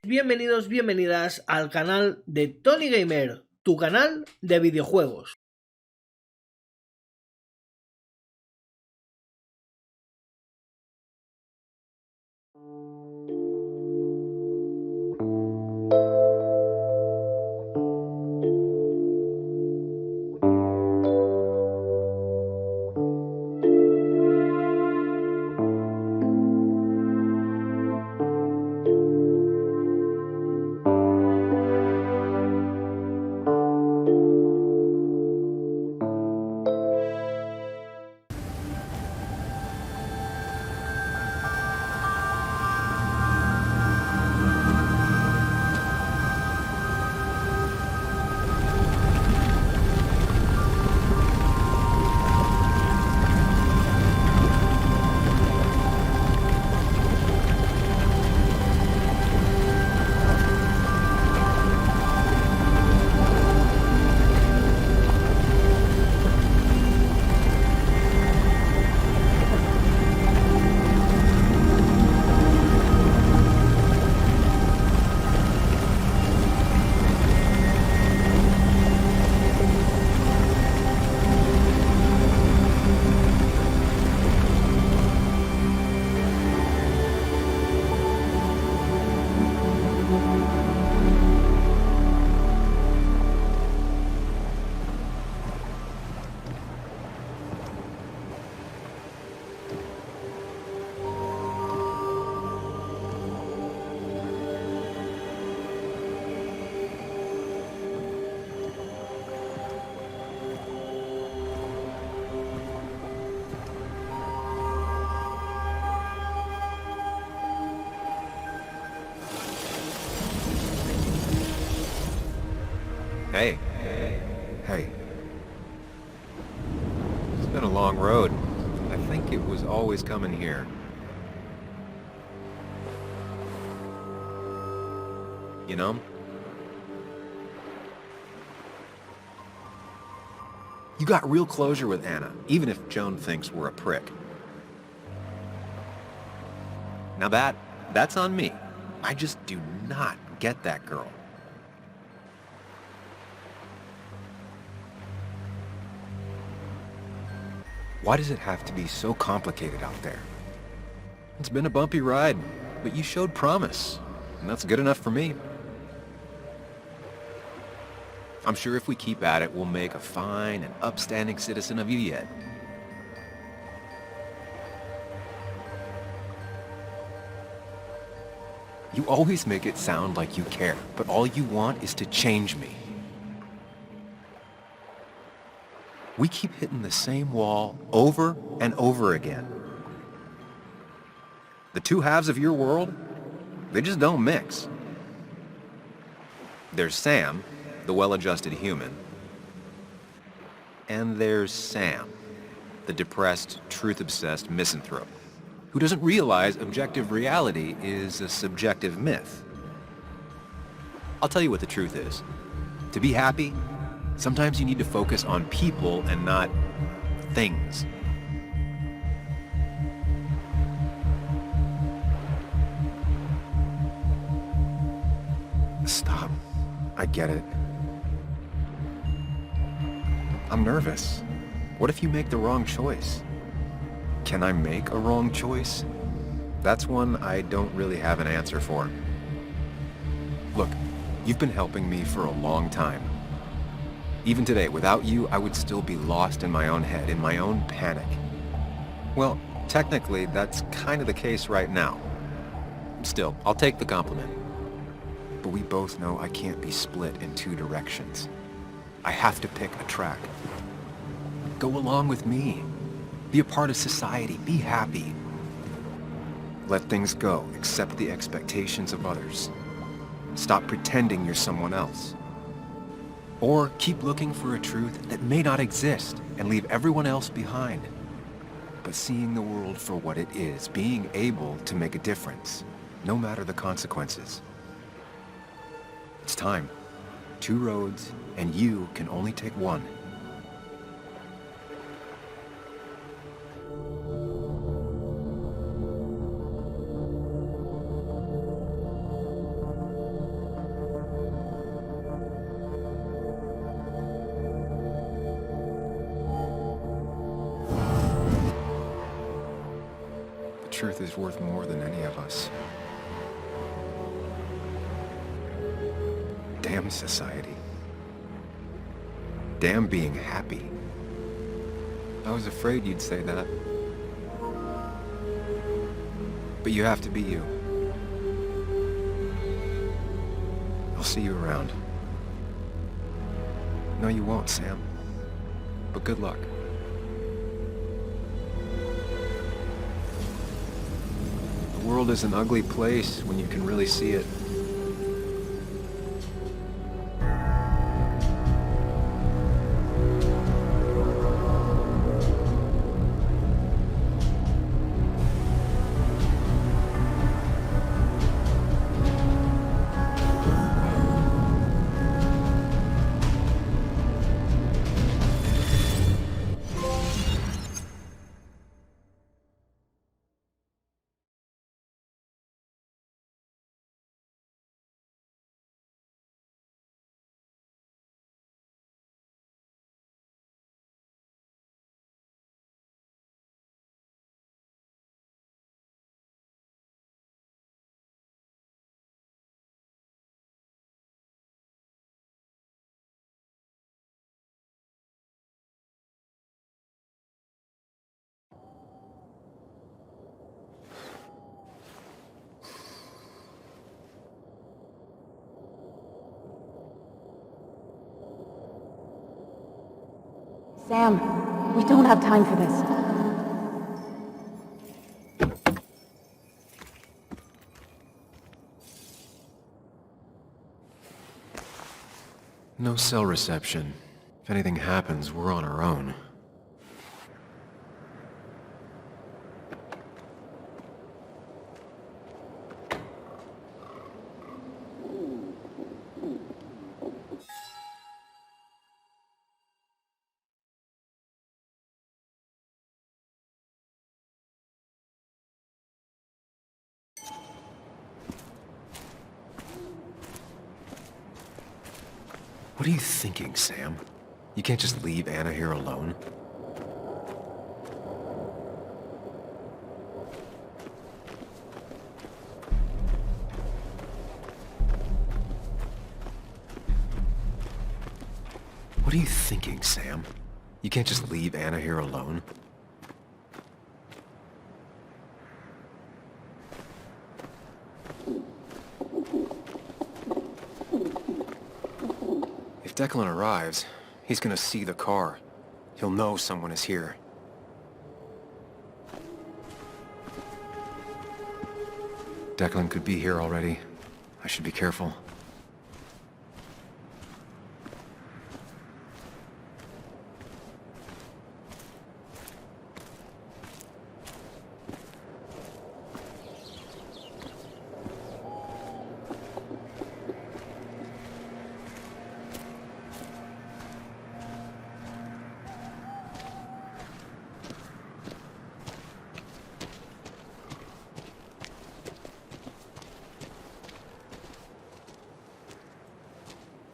bienvenidos, bienvenidas al canal de Tony Gamer, tu canal de videojuegos. Hey. It's been a long road. I think it was always coming here. You know? You got real closure with Anna, even if Joan thinks we're a prick. Now that's on me. I just do not get that girl. Why does it have to be so complicated out there? It's been a bumpy ride, but you showed promise, and that's good enough for me. I'm sure if we keep at it, we'll make a fine and upstanding citizen of you yet. You always make it sound like you care, but all you want is to change me. We keep hitting the same wall over and over again. The two halves of your world, they just don't mix. There's Sam, the well-adjusted human, and there's Sam, the depressed, truth-obsessed misanthrope, who doesn't realize objective reality is a subjective myth. I'll tell you what the truth is. To be happy, sometimes you need to focus on people and not things. Stop. I get it. I'm nervous. What if you make the wrong choice? Can I make a wrong choice? That's one I don't really have an answer for. Look, you've been helping me for a long time. Even today, without you, I would still be lost in my own head, in my own panic. Well, technically, that's kind of the case right now. Still, I'll take the compliment. But we both know I can't be split in two directions. I have to pick a track. Go along with me. Be a part of society. Be happy. Let things go. Accept the expectations of others. Stop pretending you're someone else. Or keep looking for a truth that may not exist and leave everyone else behind. But seeing the world for what it is, being able to make a difference, no matter the consequences. It's time. Two roads, and you can only take one. truth is worth more than any of us. Damn society. Damn being happy. I was afraid you'd say that. But you have to be you. I'll see you around. No, you won't, Sam. But good luck. The world is an ugly place when you can really see it. Sam, we don't have time for this. No cell reception. If anything happens, we're on our own. What are you thinking, Sam? You can't just leave Anna here alone. What are you thinking, Sam? You can't just leave Anna here alone. If Declan arrives, he's gonna see the car. He'll know someone is here. Declan could be here already. I should be careful.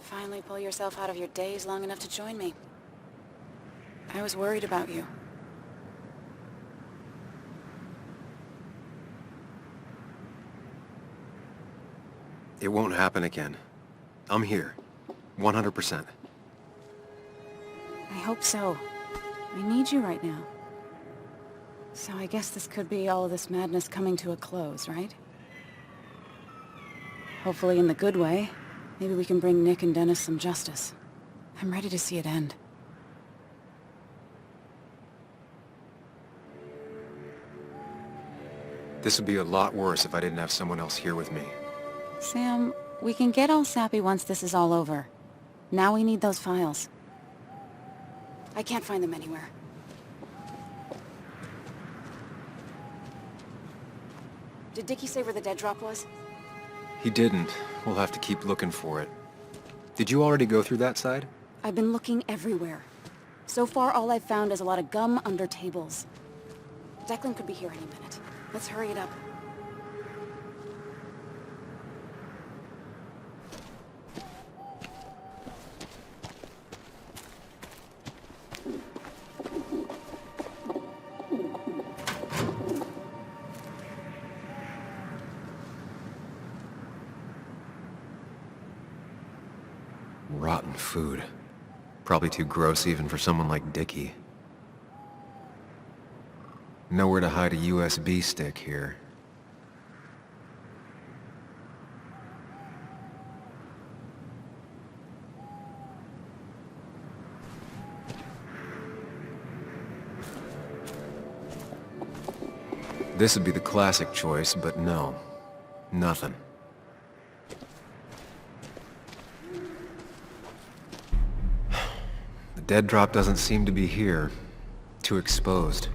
Finally pull yourself out of your daze long enough to join me. I was worried about you. It won't happen again. I'm here. 100%. I hope so. I need you right now. So I guess this could be all of this madness coming to a close, right? Hopefully in the good way. Maybe we can bring Nick and Dennis some justice. I'm ready to see it end. This would be a lot worse if I didn't have someone else here with me. Sam, we can get all sappy once this is all over. Now we need those files. I can't find them anywhere. Did Dickie say where the dead drop was? He didn't. We'll have to keep looking for it. Did you already go through that side? I've been looking everywhere. So far, all I've found is a lot of gum under tables. Declan could be here any minute. Let's hurry it up. food. Probably too gross even for someone like Dickie. Nowhere to hide a USB stick here. This would be the classic choice, but no. Nothing. The dead drop doesn't seem to be here. Too exposed.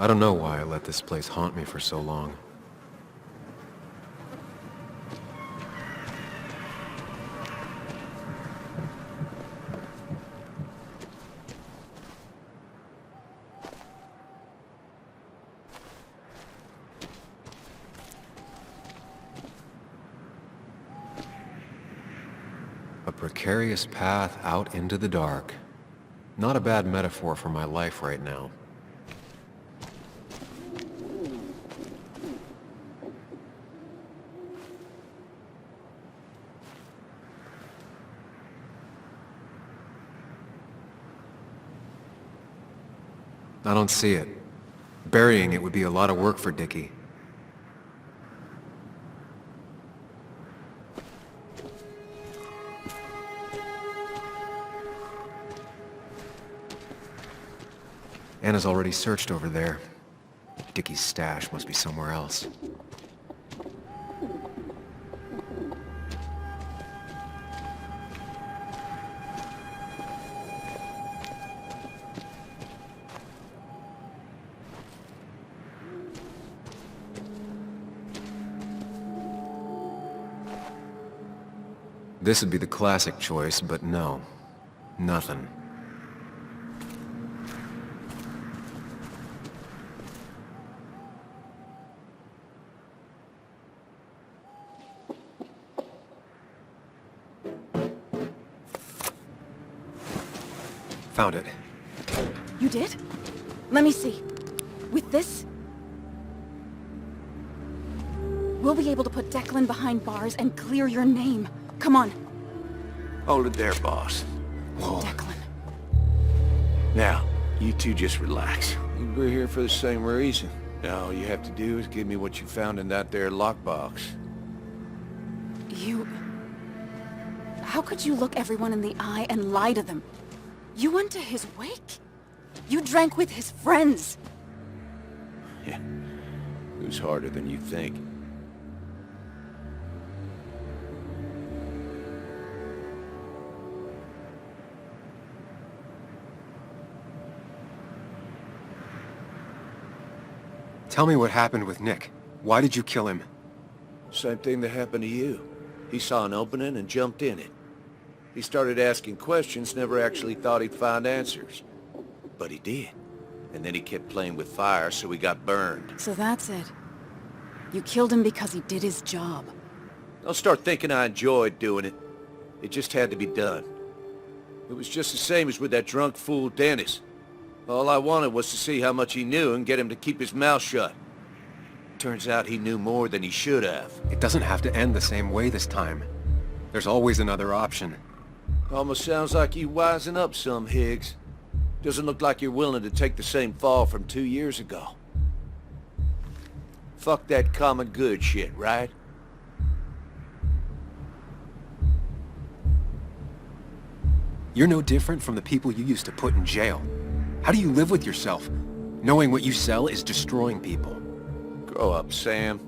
I don't know why I let this place haunt me for so long. A precarious path out into the dark. Not a bad metaphor for my life right now. I don't see it. Burying it would be a lot of work for Dickie. Anna's already searched over there. Dickie's stash must be somewhere else. This would be the classic choice, but no. Nothing. Found it. You did? Let me see. With this? We'll be able to put Declan behind bars and clear your name. Come on. Hold it there, boss. Whoa. Declan. Now, you two just relax. We're here for the same reason. All you have to do is give me what you found in that there lockbox. You... How could you look everyone in the eye and lie to them? You went to his wake. You drank with his friends. Yeah. It was harder than you think. Tell me what happened with Nick. Why did you kill him? Same thing that happened to you. He saw an opening and jumped in it. He started asking questions, never actually thought he'd find answers. But he did. And then he kept playing with fire, so he got burned. So that's it. You killed him because he did his job. Don't start thinking I enjoyed doing it. It just had to be done. It was just the same as with that drunk fool Dennis. All I wanted was to see how much he knew and get him to keep his mouth shut. Turns out he knew more than he should have. It doesn't have to end the same way this time. There's always another option. Almost sounds like you wising up some, Higgs. Doesn't look like you're willing to take the same fall from 2 years ago. Fuck that common good shit, right? You're no different from the people you used to put in jail. How do you live with yourself, knowing what you sell is destroying people? Grow up, Sam.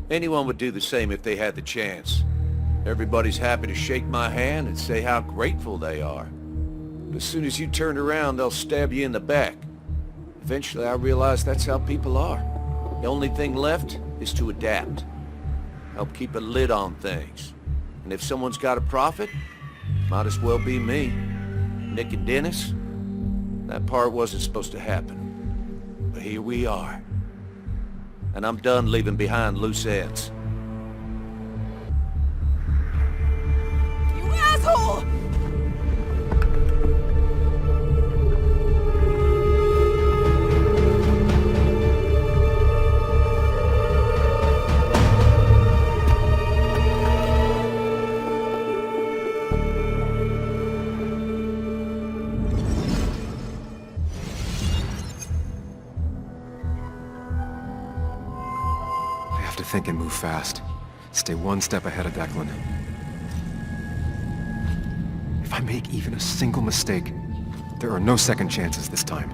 Anyone would do the same if they had the chance. Everybody's happy to shake my hand and say how grateful they are. But as soon as you turn around, they'll stab you in the back. Eventually, I realized that's how people are. The only thing left is to adapt. Help keep a lid on things. And if someone's got a profit, might as well be me. Nick and Dennis, that part wasn't supposed to happen. But here we are. And I'm done leaving behind loose ends. You asshole! to think and move fast. Stay one step ahead of Declan. If I make even a single mistake, there are no second chances this time.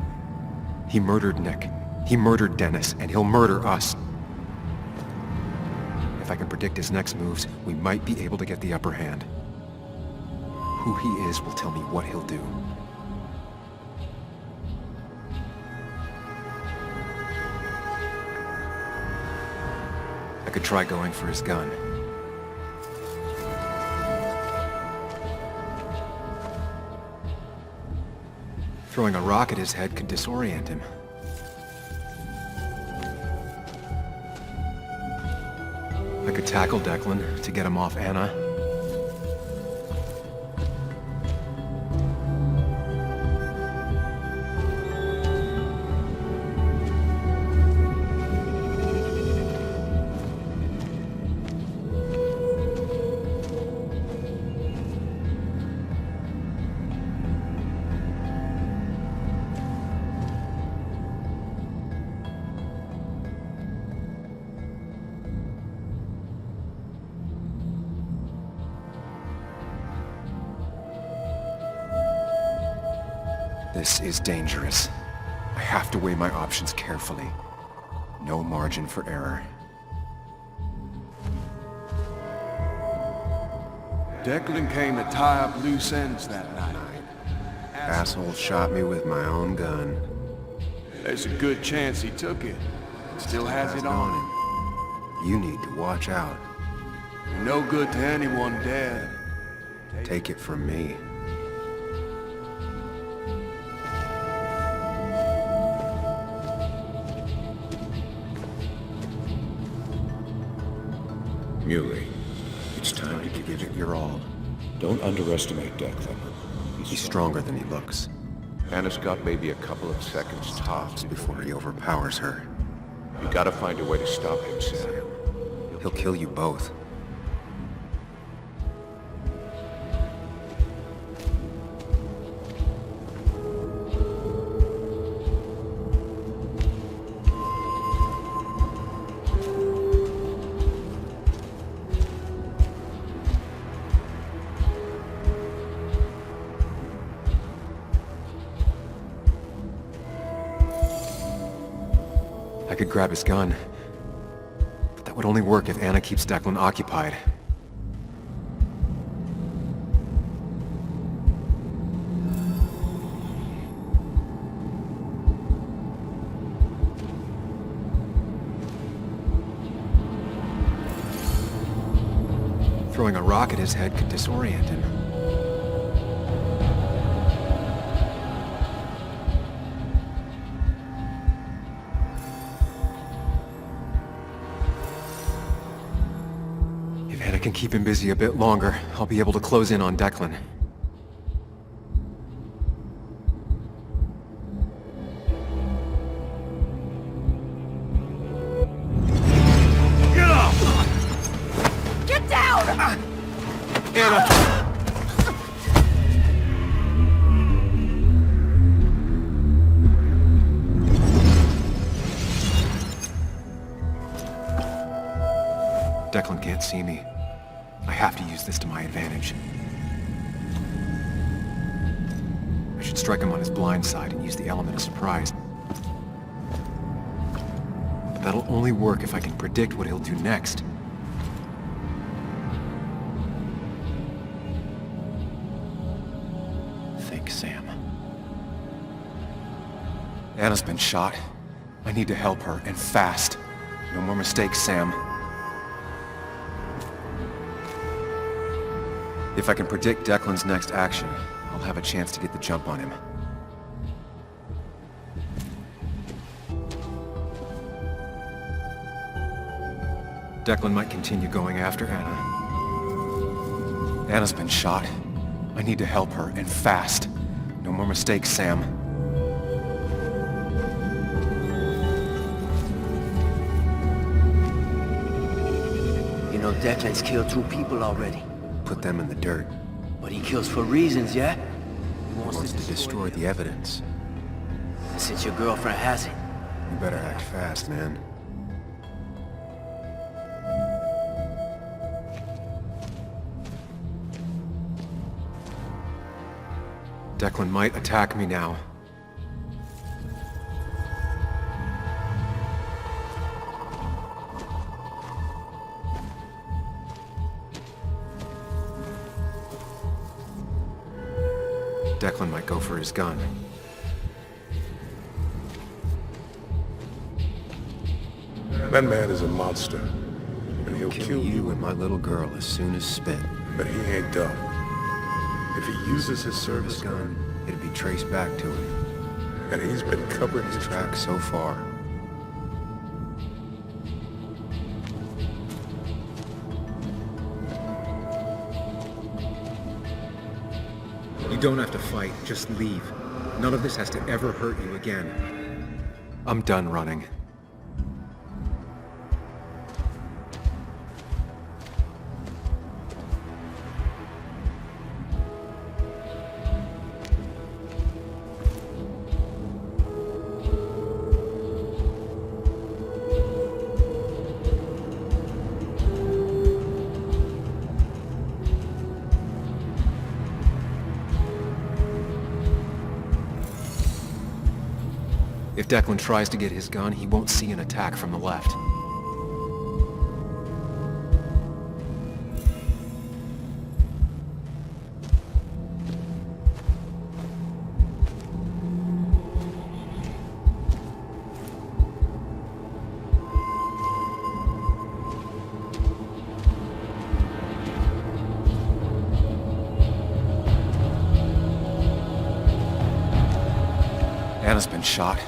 He murdered Nick. He murdered Dennis, and he'll murder us. If I can predict his next moves, we might be able to get the upper hand. Who he is will tell me what he'll do. I could try going for his gun. Throwing a rock at his head could disorient him. I could tackle Declan to get him off Anna. This is dangerous. I have to weigh my options carefully. No margin for error. Declan came to tie up loose ends that night. Asshole shot me with my own gun. There's a good chance he took it. Still has it on him. You need to watch out. You're no good to anyone dead. Take it from me. Muley, it's time to Give it your all. Don't underestimate Declan. He's stronger than he looks. Anna's got maybe a couple of seconds tops Before he overpowers her, You gotta find a way to stop him, Sam. he'll kill you both. I could grab his gun, but that would only work if Anna keeps Declan occupied. Throwing a rock at his head could disorient him. If Anna can keep him busy a bit longer, I'll be able to close in on Declan. Get down! Declan can't see me. I have to use this to my advantage. I should strike him on his blind side and use the element of surprise. But that'll only work if I can predict what he'll do next. Think, Sam. Anna's been shot. I need to help her, and fast. No more mistakes, Sam. If I can predict Declan's next action, I'll have a chance to get the jump on him. Declan might continue going after Anna. Anna's been shot. I need to help her, and fast. No more mistakes, Sam. You know, Declan's killed 2 people already. Put them in the dirt. But he kills for reasons, yeah? He wants to destroy the evidence. Since your girlfriend has it. You better act fast, man. Declan might attack me now. Declan might go for his gun. That man is a monster, and he'll Kill you and my little girl as soon as spit. But he ain't dumb. If he uses his service Gun, it'd be traced back to him. and he's been covering his His track tracks. so far. You don't have to fight, just leave. None of this has to ever hurt you again. I'm done running. If Declan tries to get his gun, he won't see an attack from the left. Anna's been shot.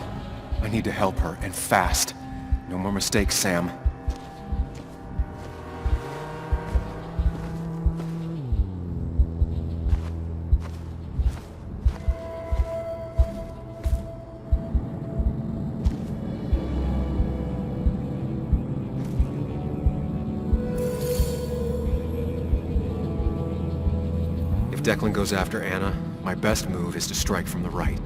I need to help her, and fast. No more mistakes, Sam. If Declan goes after Anna, my best move is to strike from the right.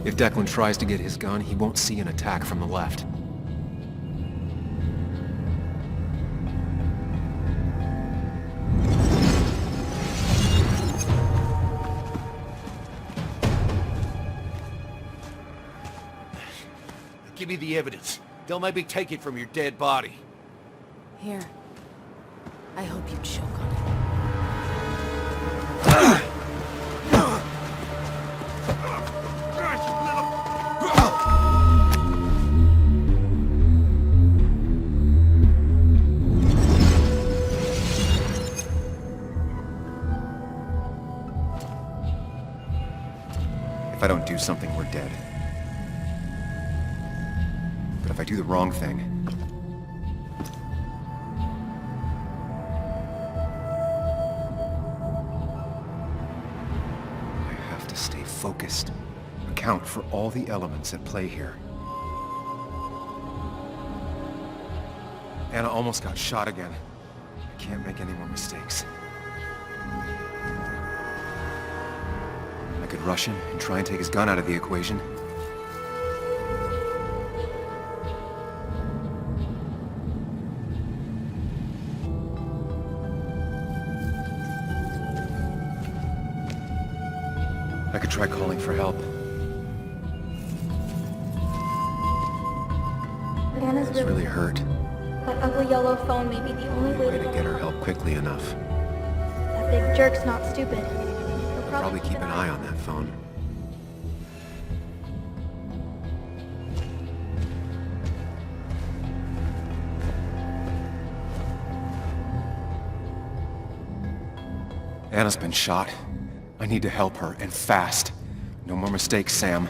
If Declan tries to get his gun, he won't see an attack from the left. Give me the evidence. Don't make me take it from your dead body. Here. I hope you choke on it. If I don't do something, we're dead. But if I do the wrong thing... I have to stay focused. Account for all the elements at play here. Anna almost got shot again. I can't make any more mistakes. I could rush him and try and take his gun out of the equation. I could try calling for help. Anna's It's really hurt. That ugly yellow phone may be the only way Way to get her help quickly enough. That big jerk's not stupid. He'll Probably keep an eye on that phone. Anna's been shot. I need to help her, and fast. No more mistakes, Sam.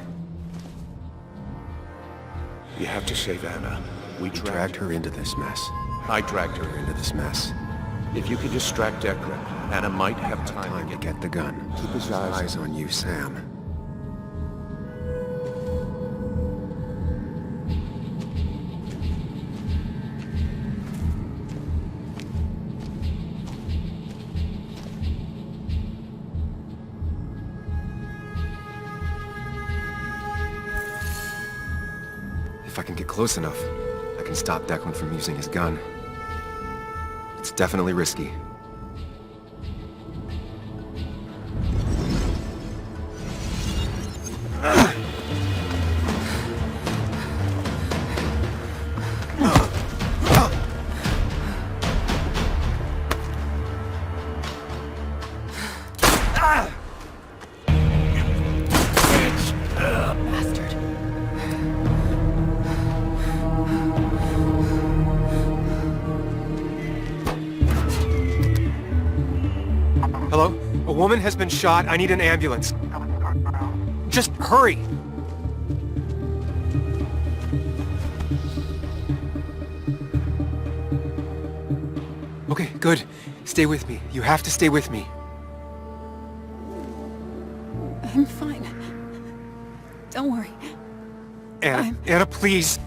You have to save Anna. We Dragged her into this mess. I dragged her Into this mess. If you could distract Decker, Anna might have time To get the gun. Keep his eyes on you, Sam. If I can get close enough, I can stop Declan from using his gun. It's definitely risky. Bastard. Hello? A woman has been shot. I need an ambulance. Just hurry! Okay, good. Stay with me. You have to stay with me. I'm fine. Don't worry. Anna, Anna, please.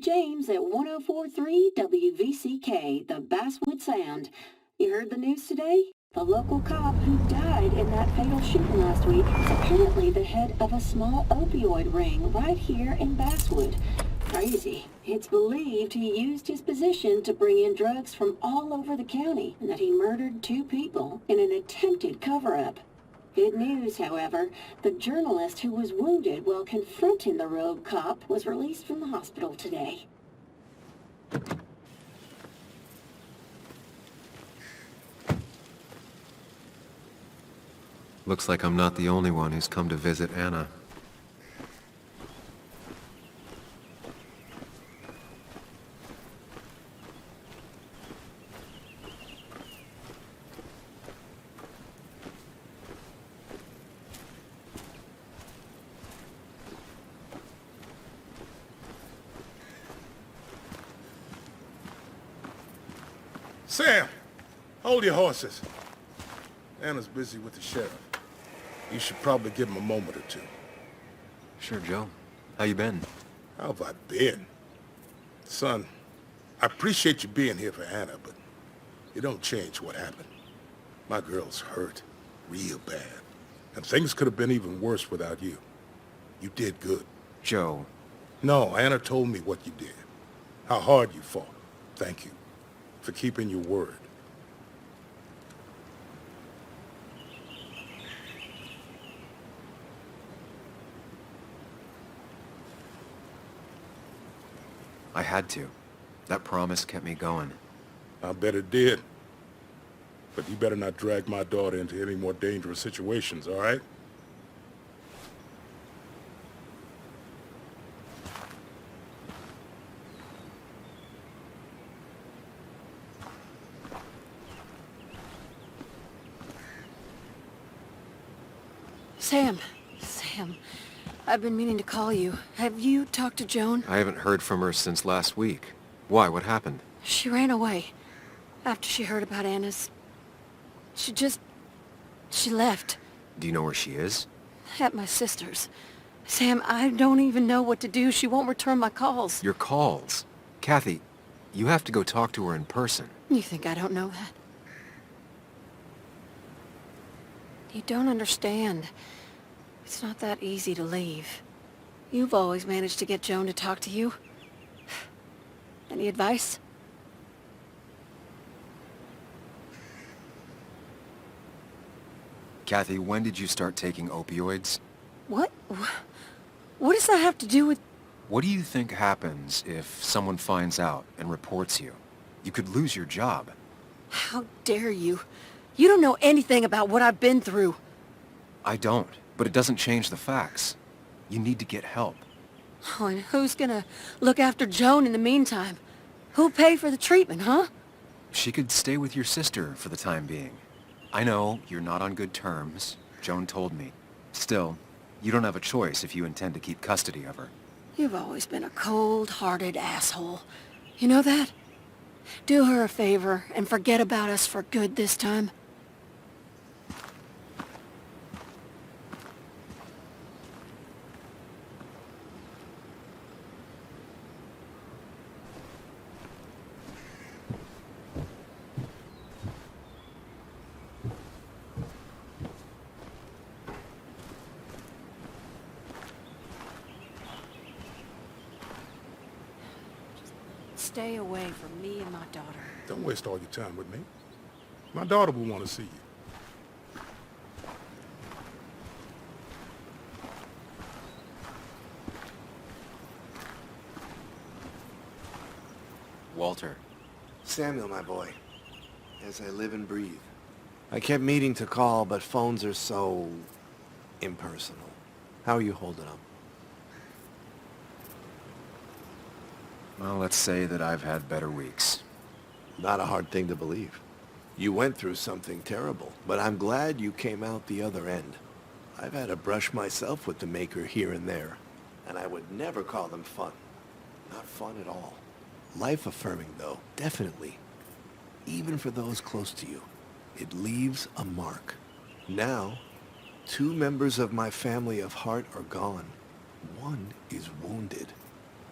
James at 104.3 WVCK, the Basswood Sound. You heard the news today? The local cop who died in that fatal shooting last week is apparently the head of a small opioid ring right here in Basswood. Crazy. It's believed he used his position to bring in drugs from all over the county and that he murdered 2 people in an attempted cover-up. Good news, however, the journalist who was wounded while confronting the rogue cop was released from the hospital today. Looks like I'm not the only one who's come to visit Anna. Sam, hold your horses. Anna's busy with the sheriff. You should probably give him a moment or two. Sure, Joe. How you been? How have I been? Son, I appreciate you being here for Anna, but it don't change what happened. My girl's hurt, real bad. And things could have been even worse without you. You did good. Joe. No, Anna told me what you did. How hard you fought. Thank you for keeping your word. I had to. That promise kept me going. I bet it did. But you better not drag my daughter into any more dangerous situations, all right? Sam, I've been meaning to call you. Have you talked to Joan? I haven't heard from her since last week. Why? What happened? She ran away. After she heard about Anna's... She left. Do you know where she is? At my sister's. Sam, I don't even know what to do. She won't return my calls. Your calls? Kathy, you have to go talk to her in person. You think I don't know that? You don't understand. It's not that easy to leave. You've always managed to get Joan to talk to you. Any advice? Kathy, when did you start taking opioids? What? What does that have to do with... What do you think happens if someone finds out and reports you? You could lose your job. How dare you? You don't know anything about what I've been through. I don't, but it doesn't change the facts. You need to get help. Oh, and who's gonna look after Joan in the meantime? Who'll pay for the treatment, huh? She could stay with your sister for the time being. I know you're not on good terms. Joan told me. Still, you don't have a choice if you intend to keep custody of her. You've always been a cold-hearted asshole. You know that? Do her a favor and forget about us for good this time. Stay away from me and my daughter. Don't waste all your time with me. My daughter will want to see you. Walter. Samuel, my boy. As I live and breathe. I kept meaning to call, but phones are so... impersonal. How are you holding up? Well, let's say that I've had better weeks. Not a hard thing to believe. You went through something terrible, but I'm glad you came out the other end. I've had a brush myself with the maker here and there, and I would never call them fun. Not fun at all. Life-affirming, though, definitely. Even for those close to you. It leaves a mark. Now, 2 members of my family of heart are gone. One is wounded.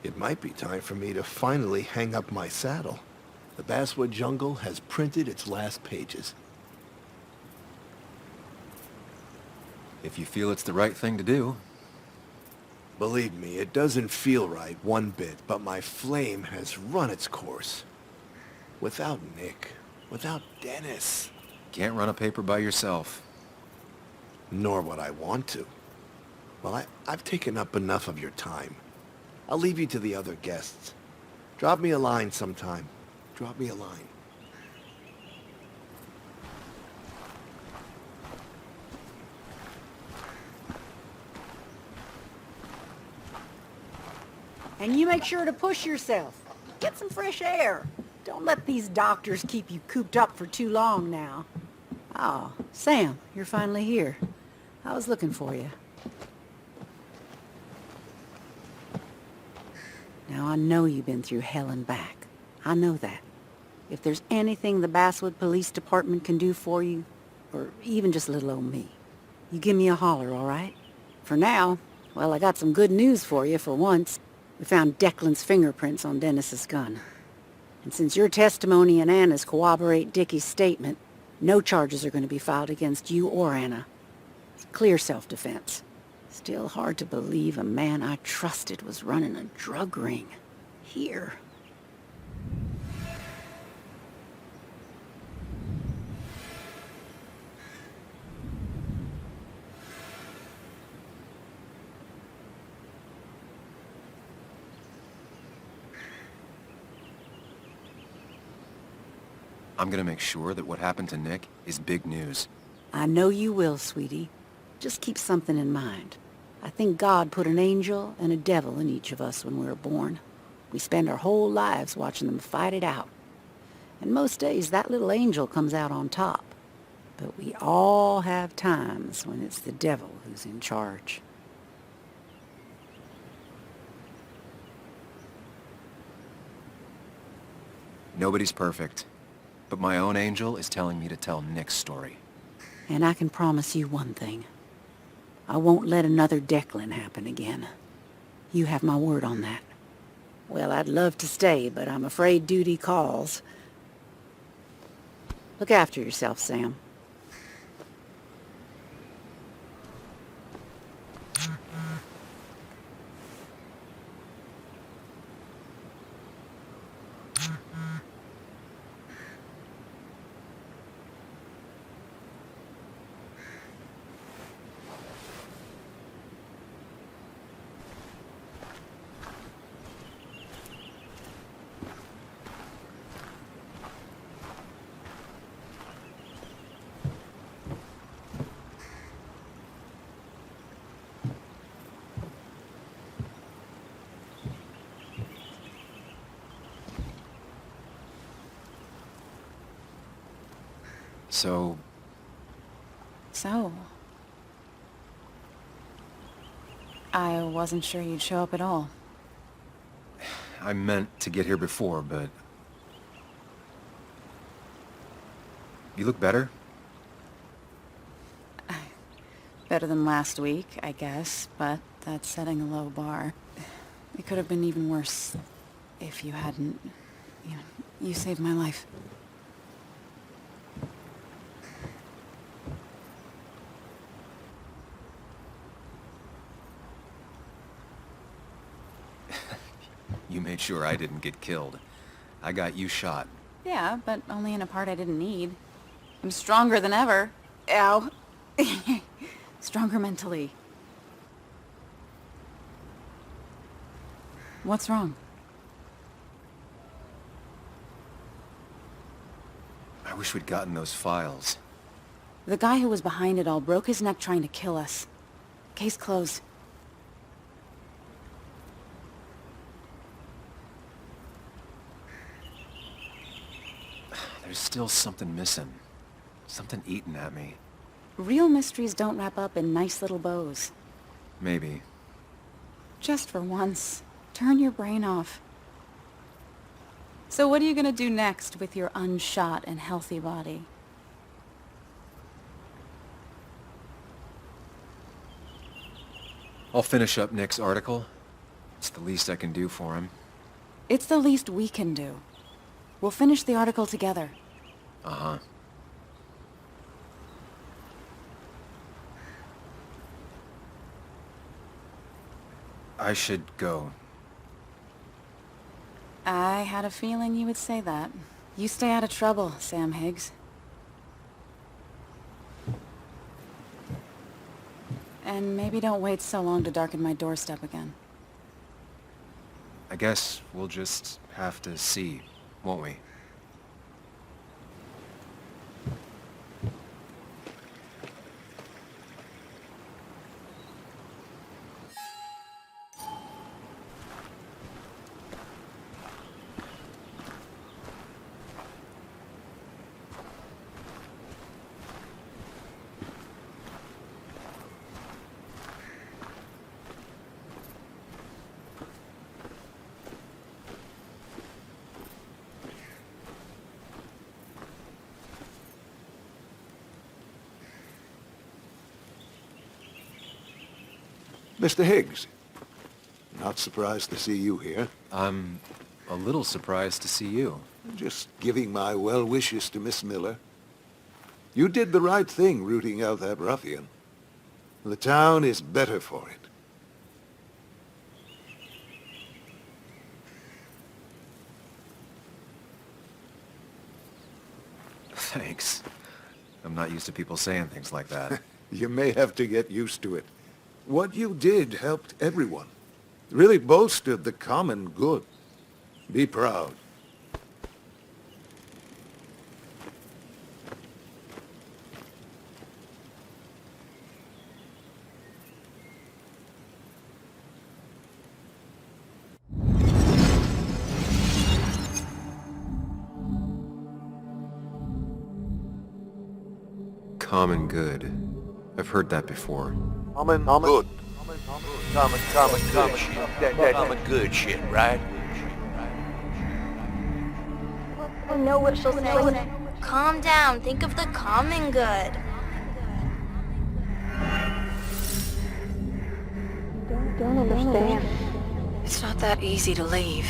It might be time for me to finally hang up my saddle. The Basswood jungle has printed its last pages. If you feel it's the right thing to do. Believe me, it doesn't feel right one bit, but my flame has run its course. Without Nick, without Dennis. Can't run a paper by yourself. Nor would I want to. Well, I've taken up enough of your time. I'll leave you to the other guests. Drop me a line sometime. Drop me a line. And you make sure to push yourself. Get some fresh air. Don't let these doctors keep you cooped up for too long now. Oh, Sam, you're finally here. I was looking for you. Now, I know you've been through hell and back. I know that. If there's anything the Basswood Police Department can do for you, or even just little old me, you give me a holler, all right? For now, well, I got some good news for you for once. We found Declan's fingerprints on Dennis's gun. And since your testimony and Anna's corroborate Dickie's statement, no charges are going to be filed against you or Anna. It's clear self-defense. Still hard to believe a man I trusted was running a drug ring. Here. I'm gonna make sure that what happened to Nick is big news. I know you will, sweetie. Just keep something in mind. I think God put an angel and a devil in each of us when we were born. We spend our whole lives watching them fight it out. And most days, that little angel comes out on top. But we all have times when it's the devil who's in charge. Nobody's perfect, but my own angel is telling me to tell Nick's story. And I can promise you one thing. I won't let another Declan happen again. You have my word on that. Well, I'd love to stay, but I'm afraid duty calls. Look after yourself, Sam. So, I wasn't sure you'd show up at all. I meant to get here before, but... You look better? Better than last week, I guess, but that's setting a low bar. It could have been even worse if you hadn't... You saved my life. You made sure I didn't get killed. I got you shot. Yeah, but only in a part I didn't need. I'm stronger than ever. Ow. Stronger mentally. What's wrong? I wish we'd gotten those files. The guy who was behind it all broke his neck trying to kill us. Case closed. There's still something missing. Something eating at me. Real mysteries don't wrap up in nice little bows. Maybe. Just for once, turn your brain off. So what are you gonna do next with your unshot and healthy body? I'll finish up Nick's article. It's the least I can do for him. It's the least we can do. We'll finish the article together. Uh-huh. I should go. I had a feeling you would say that. You stay out of trouble, Sam Higgs. And maybe don't wait so long to darken my doorstep again. I guess we'll just have to see, won't we? Mr. Higgs, not surprised to see you here. I'm a little surprised to see you. Just giving my well wishes to Miss Miller. You did the right thing rooting out that ruffian. The town is better for it. Thanks. I'm not used to people saying things like that. You may have to get used to it. What you did helped everyone. Really bolstered the common good. Be proud. common good. I've heard that before. Good. Common good shit. That common good shit, right? I know what she'll say. Calm down. Think of the common good. Don't understand. It's not that easy to leave.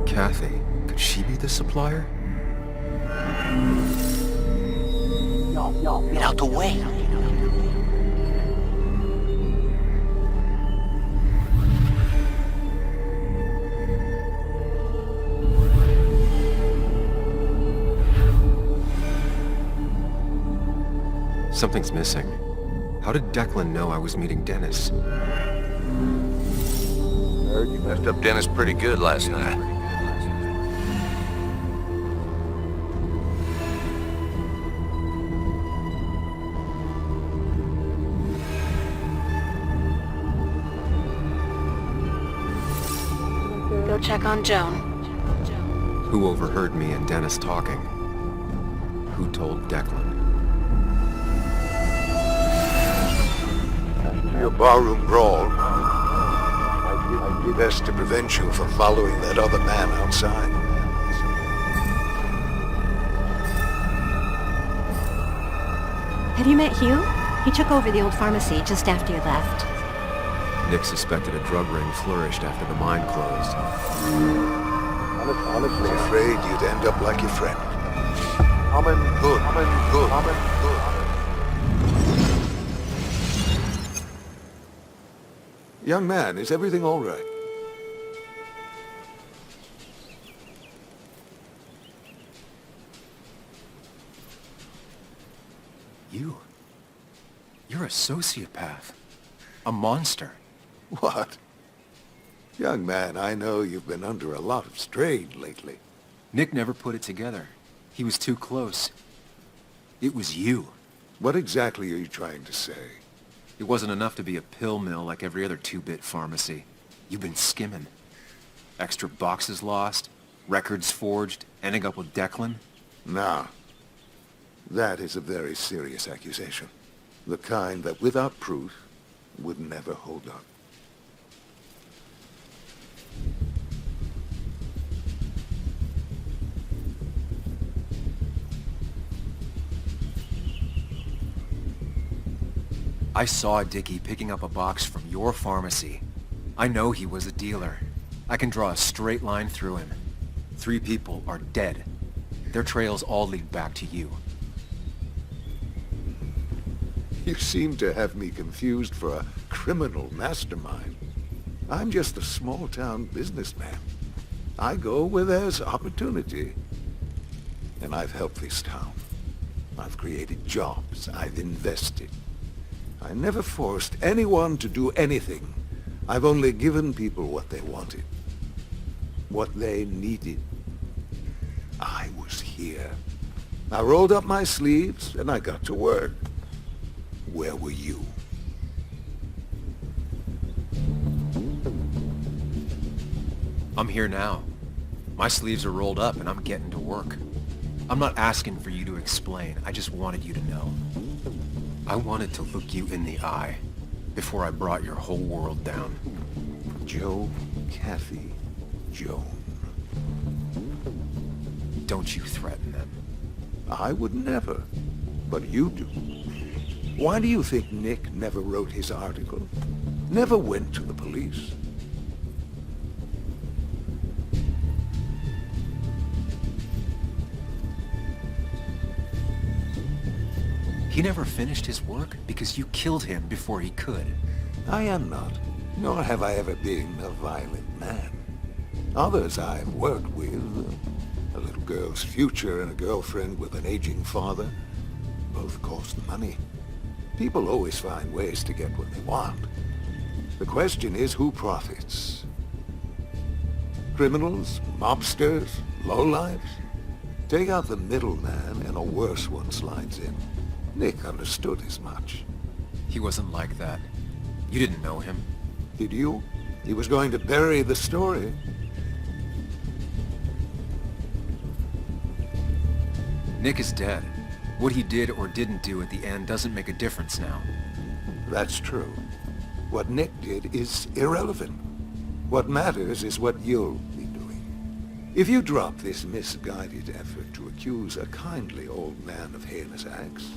Kathy, could she be the supplier? No, get out the way. Something's missing. How did Declan know I was meeting Dennis? Heard you messed up Dennis pretty good last night. Go check on Joan. Who overheard me and Dennis talking? Who told Declan? Your barroom brawl might be best to prevent you from following that other man outside. Have you met Hugh? He took over the old pharmacy just after you left. Nick suspected a drug ring flourished after the mine closed. Honestly afraid you'd end up like your friend. Good. Young man, is everything all right? You're a sociopath. A monster. What? Young man, I know you've been under a lot of strain lately. Nick never put it together. He was too close. It was you. What exactly are you trying to say? It wasn't enough to be a pill mill like every other two-bit pharmacy. You've been skimming. Extra boxes lost, records forged, ending up with Declan. Nah. That is a very serious accusation. The kind that, without proof, would never hold up. I saw Dickie picking up a box from your pharmacy. I know he was a dealer. I can draw a straight line through him. 3 people are dead. Their trails all lead back to you. You seem to have me confused for a criminal mastermind. I'm just a small-town businessman. I go where there's opportunity. And I've helped this town. I've created jobs. I've invested. I never forced anyone to do anything. I've only given people what they wanted. What they needed. I was here. I rolled up my sleeves and I got to work. Where were you? I'm here now. My sleeves are rolled up and I'm getting to work. I'm not asking for you to explain. I just wanted you to know. I wanted to look you in the eye before I brought your whole world down. Joe, Kathy, Joan. Don't you threaten them. I would never, but you do. Why do you think Nick never wrote his article? Never went to the police? He never finished his work because you killed him before he could. I am not, nor have I ever been a violent man. Others I've worked with, a little girl's future and a girlfriend with an aging father, both cost money. People always find ways to get what they want. The question is, who profits? Criminals? Mobsters? Lowlifes? Take out the middleman and a worse one slides in. Nick understood as much. He wasn't like that. You didn't know him. Did you? He was going to bury the story. Nick is dead. What he did or didn't do at the end doesn't make a difference now. That's true. What Nick did is irrelevant. What matters is what you'll be doing. If you drop this misguided effort to accuse a kindly old man of heinous acts,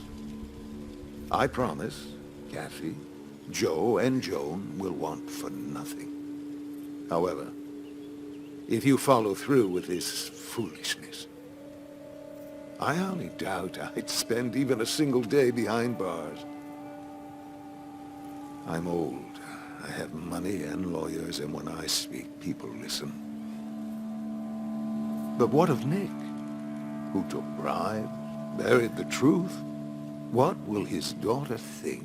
I promise, Kathy, Joe, and Joan will want for nothing. However, if you follow through with this foolishness, I only doubt I'd spend even a single day behind bars. I'm old. I have money and lawyers, and when I speak, people listen. But what of Nick, who took bribes, buried the truth? What will his daughter think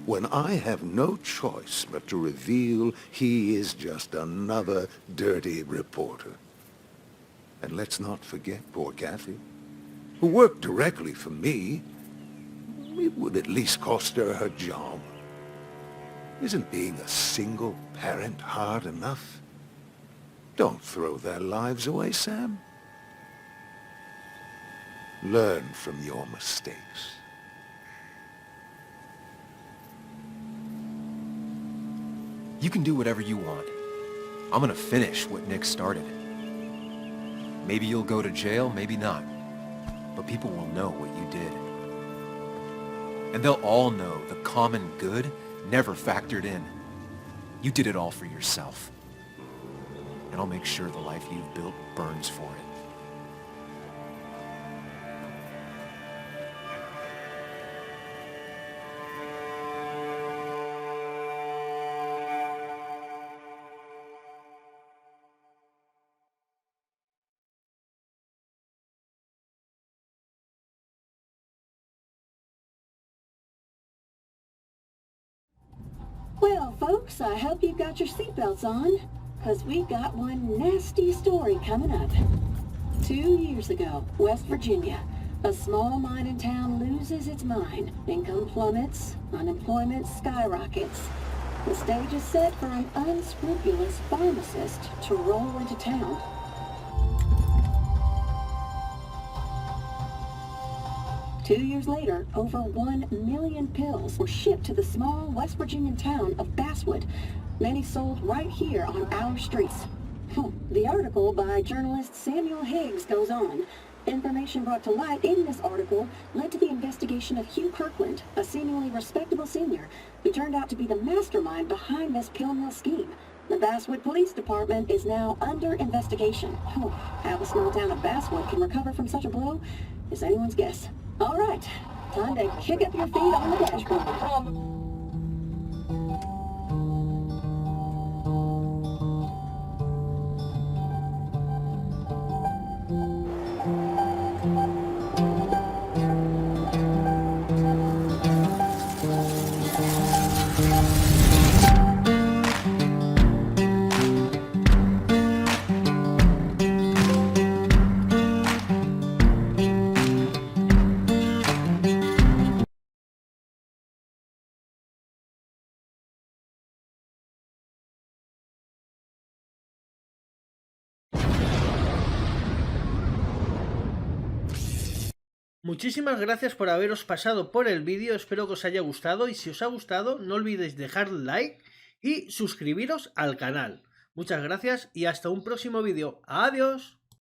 when I have no choice but to reveal he is just another dirty reporter? And let's not forget poor Kathy, who worked directly for me. It would at least cost her job. Isn't being a single parent hard enough? Don't throw their lives away, Sam. Learn from your mistakes. You can do whatever you want. I'm gonna finish what Nick started. Maybe you'll go to jail, maybe not. But people will know what you did. And they'll all know the common good never factored in. You did it all for yourself. And I'll make sure the life you've built burns for it. Well, folks, I hope you've got your seatbelts on, because we've got one nasty story coming up. 2 years ago, West Virginia, a small mining town loses its mine. Income plummets, unemployment skyrockets. The stage is set for an unscrupulous pharmacist to roll into town. Two years later, over 1 million pills were shipped to the small West Virginian town of Basswood, many sold right here on our streets. The article by journalist Samuel Higgs goes on. Information brought to light in this article led to the investigation of Hugh Kirkland, a seemingly respectable senior, who turned out to be the mastermind behind this pill mill scheme. The Basswood Police Department is now under investigation. How the small town of Basswood can recover from such a blow is anyone's guess. All right, time to kick up your feet on the dashboard. Muchísimas gracias por haberos pasado por el vídeo, espero que os haya gustado y si os ha gustado no olvidéis dejar like y suscribiros al canal. Muchas gracias y hasta un próximo vídeo. ¡Adiós!